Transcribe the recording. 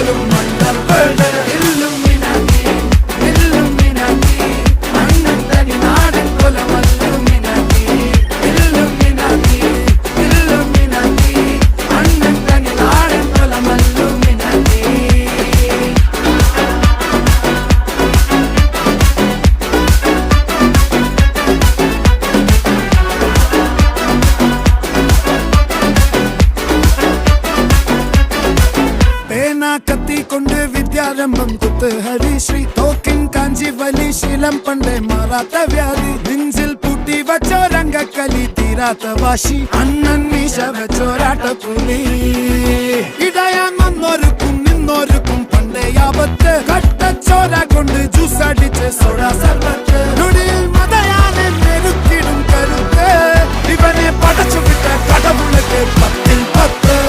പോലും മണ്ടപ്പേട് Illuminati Illuminati അണ്ണൻ തനി നാടൻ കൊലമല്ലുമിനാറ്റി ഇല്ലുമിനാറ്റി ഇല്ലുമിനാറ്റി അണ്ണൻ തനി നാടൻ കൊലമല്ലുമിനാറ്റി. കത്തി കൊണ്ട് വിദ്യാരംഭം കുത്ത് ഹരിശ്രീ തോക്കിൻ കാഞ്ചി വലി ശീലം പണ്ടേ മാറാത്ത വ്യാധി നെഞ്ചിൽ പൂട്ടി വച്ചോരംഗക്കലി തീരാത്ത വാശി അണ്ണൻ മീശ വെച്ചോരാട്ട പുലി ഇടയാൻ വന്നോർക്കും നിന്നോർക്കും പണ്ടേ ആപത്ത് കട്ടച്ചോര കൊണ്ട് ജ്യൂസ് അടിച്ച് സോഡ